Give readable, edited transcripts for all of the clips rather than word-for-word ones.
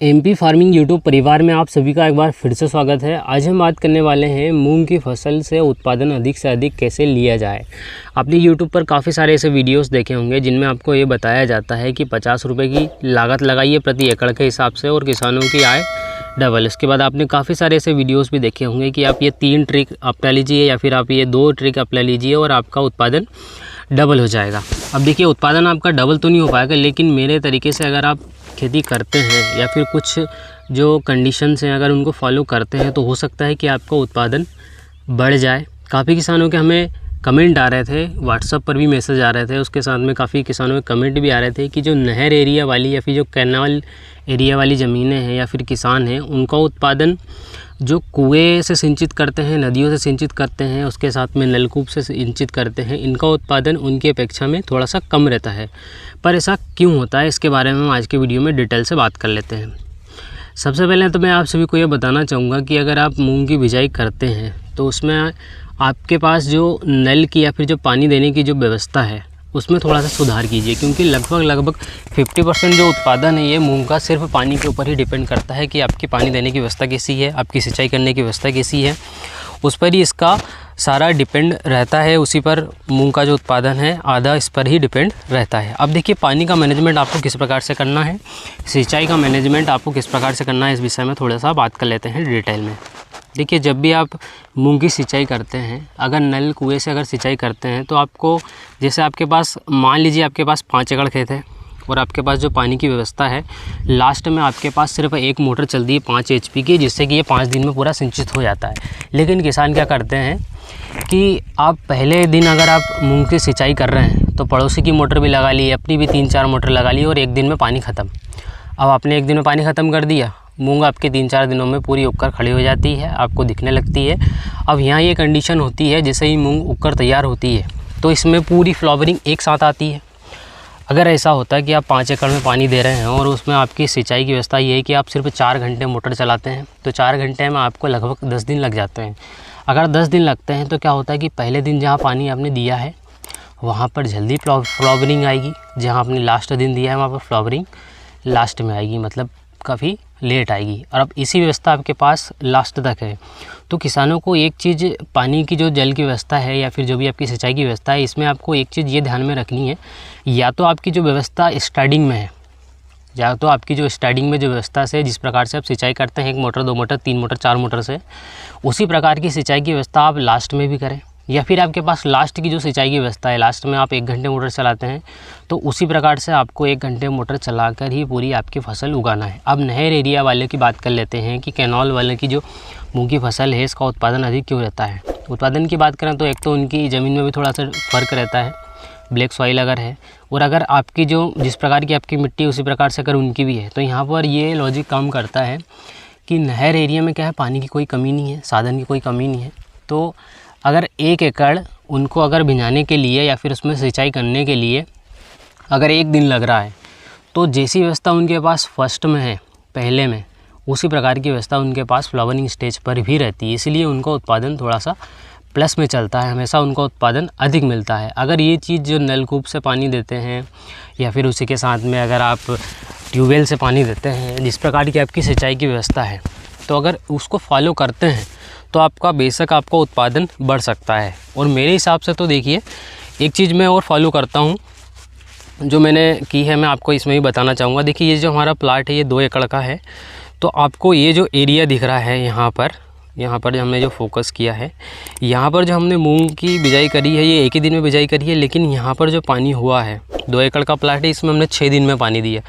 MP farming YouTube परिवार में आप सभी का एक बार फिर से स्वागत है। आज हम बात करने वाले हैं मूंग की फसल से उत्पादन अधिक से अधिक कैसे लिया जाए। आपने यूट्यूब पर काफ़ी सारे ऐसे वीडियोस देखे होंगे जिनमें आपको ये बताया जाता है कि 50 रुपये की लागत लगाइए प्रति एकड़ के हिसाब से और किसानों की आय डबल। इसके बाद आपने काफ़ी सारे ऐसे वीडियोस भी देखे होंगे कि आप ये 3 ट्रिक अपना लीजिए या फिर आप ये 2 ट्रिक अपना लीजिए और आपका उत्पादन डबल हो जाएगा। अब देखिए, उत्पादन आपका डबल तो नहीं हो पाएगा, लेकिन मेरे तरीके से अगर आप खेती करते हैं या फिर कुछ जो कंडीशंस हैं अगर उनको फॉलो करते हैं तो हो सकता है कि आपका उत्पादन बढ़ जाए। काफ़ी किसानों के हमें कमेंट आ रहे थे, व्हाट्सएप पर भी मैसेज आ रहे थे, उसके साथ में काफ़ी किसानों के कमेंट भी आ रहे थे कि जो नहर एरिया वाली या फिर जो कैनाल एरिया वाली ज़मीनें हैं या फिर किसान हैं, उनका उत्पादन जो कुएं से सिंचित करते हैं, नदियों से सिंचित करते हैं, उसके साथ में नलकूप से सिंचित करते हैं, इनका उत्पादन उनकी अपेक्षा में थोड़ा सा कम रहता है। पर ऐसा क्यों होता है, इसके बारे में हम आज के वीडियो में डिटेल से बात कर लेते हैं। सबसे पहले तो मैं आप सभी को ये बताना चाहूँगा कि अगर आप मूंग की बिजाई करते हैं तो उसमें आपके पास जो नल की या फिर जो पानी देने की जो व्यवस्था है उसमें थोड़ा सा सुधार कीजिए, क्योंकि लगभग 50% जो उत्पादन है ये मूंग का सिर्फ पानी के ऊपर ही डिपेंड करता है कि आपकी पानी देने की व्यवस्था कैसी है, आपकी सिंचाई करने की व्यवस्था कैसी है, उस पर ही इसका सारा डिपेंड रहता है। उसी पर मूंग का जो उत्पादन है आधा इस पर ही डिपेंड रहता है। अब देखिए, पानी का मैनेजमेंट आपको किस प्रकार से करना है, सिंचाई का मैनेजमेंट आपको किस प्रकार से करना है, इस विषय में थोड़ा सा बात कर लेते हैं डिटेल में। देखिए, जब भी आप मूंग की सिंचाई करते हैं, अगर नल कुएं से अगर सिंचाई करते हैं तो आपको, जैसे आपके पास मान लीजिए आपके पास 5 एकड़ खेत है और आपके पास जो पानी की व्यवस्था है, लास्ट में आपके पास सिर्फ एक मोटर चलती है 5 HP की, जिससे कि ये 5 दिन में पूरा सिंचित हो जाता है। लेकिन किसान क्या करते हैं कि आप पहले दिन अगर आप मूंग की सिंचाई कर रहे हैं तो पड़ोसी की मोटर भी लगा ली, अपनी भी 3-4 मोटर लगा ली और एक दिन में पानी ख़त्म। अब आपने एक दिन में पानी ख़त्म कर दिया, मूंग आपके 3-4 दिनों में पूरी उगकर खड़ी हो जाती है, आपको दिखने लगती है। अब यहाँ ये कंडीशन होती है, जैसे ही मूंग उगकर तैयार होती है तो इसमें पूरी फ्लावरिंग एक साथ आती है। अगर ऐसा होता है कि आप 5 एकड़ में पानी दे रहे हैं और उसमें आपकी सिंचाई की व्यवस्था ये है कि आप सिर्फ 4 घंटे मोटर चलाते हैं, तो 4 घंटे में आपको लगभग 10 दिन लग जाते हैं। अगर 10 दिन लगते हैं तो क्या होता है कि पहले दिन जहाँ पानी आपने दिया है वहाँ पर जल्दी फ्लावरिंग आएगी, जहाँ आपने लास्ट दिन दिया है वहाँ पर फ्लावरिंग लास्ट में आएगी, मतलब काफ़ी लेट आएगी। और अब इसी व्यवस्था आपके पास लास्ट तक है, तो किसानों को एक चीज़, पानी की जो जल की व्यवस्था है या फिर जो भी आपकी सिंचाई की व्यवस्था है, इसमें आपको एक चीज़ ये ध्यान में रखनी है, या तो आपकी जो व्यवस्था स्टार्टिंग में है, या तो आपकी जो स्टार्टिंग में जो व्यवस्था से जिस प्रकार से आप सिंचाई करते हैं 1 मोटर 2 मोटर 3 मोटर 4 मोटर से, उसी प्रकार की सिंचाई की व्यवस्था आप लास्ट में भी करें। या फिर आपके पास लास्ट की जो सिंचाई की व्यवस्था है, लास्ट में आप 1 घंटे मोटर चलाते हैं, तो उसी प्रकार से आपको 1 घंटे मोटर चलाकर ही पूरी आपकी फसल उगाना है। अब नहर एरिया वाले की बात कर लेते हैं कि कैनाल वाले की जो मूंग की फसल है इसका उत्पादन अधिक क्यों रहता है। उत्पादन की बात करें तो एक तो उनकी ज़मीन में भी थोड़ा सा फ़र्क रहता है, ब्लैक सॉइल अगर है, और अगर आपकी जो जिस प्रकार की आपकी मिट्टी उसी प्रकार से अगर उनकी भी है, तो यहाँ पर ये लॉजिक काम करता है कि नहर एरिया में क्या है, पानी की कोई कमी नहीं है, साधन की कोई कमी नहीं है। तो अगर 1 एकड़ उनको अगर भिजाने के लिए या फिर उसमें सिंचाई करने के लिए अगर 1 दिन लग रहा है, तो जैसी व्यवस्था उनके पास फर्स्ट में है, पहले में, उसी प्रकार की व्यवस्था उनके पास फ्लावरिंग स्टेज पर भी रहती है, इसलिए उनका उत्पादन थोड़ा सा प्लस में चलता है, हमेशा उनका उत्पादन अधिक मिलता है। अगर ये चीज़ जो नलकूप से पानी देते हैं या फिर उसी के साथ में अगर आप ट्यूबवेल से पानी देते हैं, जिस प्रकार की आपकी सिंचाई की व्यवस्था है, तो अगर उसको फॉलो करते हैं तो आपका बेशक आपका उत्पादन बढ़ सकता है। और मेरे हिसाब से तो देखिए, एक चीज़ मैं और फॉलो करता हूँ जो मैंने की है, मैं आपको इसमें भी बताना चाहूँगा। देखिए, ये जो हमारा प्लाट है ये 2 एकड़ का है, तो आपको ये जो एरिया दिख रहा है यहाँ पर जो हमने जो फोकस किया है, यहाँ पर जो हमने मूंग की बिजाई करी है ये 1 ही दिन में बिजाई करी है, लेकिन यहाँ पर जो पानी हुआ है, 2 एकड़ का प्लाट है, इसमें हमने 6 दिन में पानी दिया।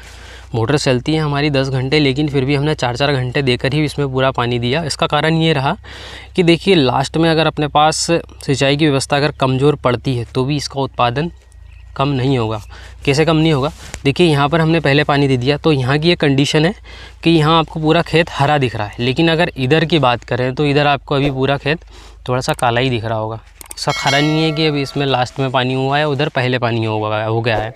मोटर चलती है हमारी 10 घंटे, लेकिन फिर भी हमने 4-4 घंटे देकर ही इसमें पूरा पानी दिया। इसका कारण ये रहा कि देखिए, लास्ट में अगर अपने पास सिंचाई की व्यवस्था अगर कमज़ोर पड़ती है तो भी इसका उत्पादन कम नहीं होगा। कैसे कम नहीं होगा, देखिए यहाँ पर हमने पहले पानी दे दिया, तो यहाँ की ये कंडीशन है कि यहाँ आपको पूरा खेत हरा दिख रहा है, लेकिन अगर इधर की बात करें तो इधर आपको अभी पूरा खेत थोड़ा सा काला ही दिख रहा होगा। ऐसा खरा नहीं है कि अभी इसमें लास्ट में पानी हुआ है, उधर पहले पानी हो गया है।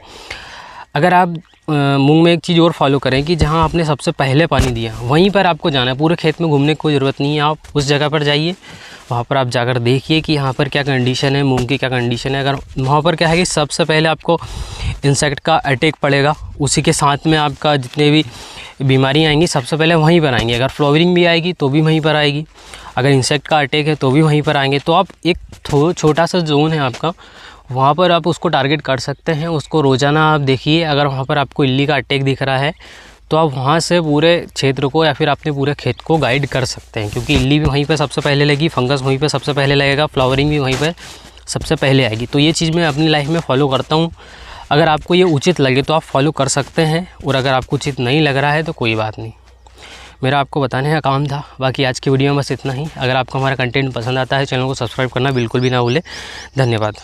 अगर आप मूंग में एक चीज़ और फॉलो करें कि जहां आपने सबसे पहले पानी दिया वहीं पर आपको जाना है, पूरे खेत में घूमने की कोई ज़रूरत नहीं है। आप उस जगह पर जाइए, वहाँ पर आप जाकर देखिए कि यहाँ पर क्या कंडीशन है, मूंग की क्या कंडीशन है। अगर वहाँ पर क्या है कि सबसे पहले आपको इंसेक्ट का अटैक पड़ेगा, उसी के साथ में आपका जितने भी बीमारियाँ आएंगी सबसे पहले वहीं पर आएंगी। अगर फ्लावरिंग भी आएगी तो भी वहीं पर आएगी, अगर इंसेक्ट का अटैक है तो भी वहीं पर आएंगे। तो आप एक छोटा सा जोन है आपका, वहाँ पर आप उसको टारगेट कर सकते हैं। उसको रोज़ाना आप देखिए, अगर वहाँ पर आपको इल्ली का अटैक दिख रहा है तो आप वहाँ से पूरे क्षेत्र को या फिर अपने पूरे खेत को गाइड कर सकते हैं, क्योंकि इल्ली भी वहीं पर सबसे पहले लगेगी, फंगस वहीं पर सबसे पहले लगेगा, फ्लावरिंग भी वहीं पर सबसे पहले आएगी। तो ये चीज़ मैं अपनी लाइफ में फॉलो करता हूँ। अगर आपको ये उचित लगे तो आप फॉलो कर सकते हैं, और अगर आपको उचित नहीं लग रहा है तो कोई बात नहीं, मेरा आपको बताने का काम था। बाकी आज की वीडियो में बस इतना ही। अगर आपको हमारा कंटेंट पसंद आता है, चैनल को सब्सक्राइब करना बिल्कुल भी ना भूलें। धन्यवाद।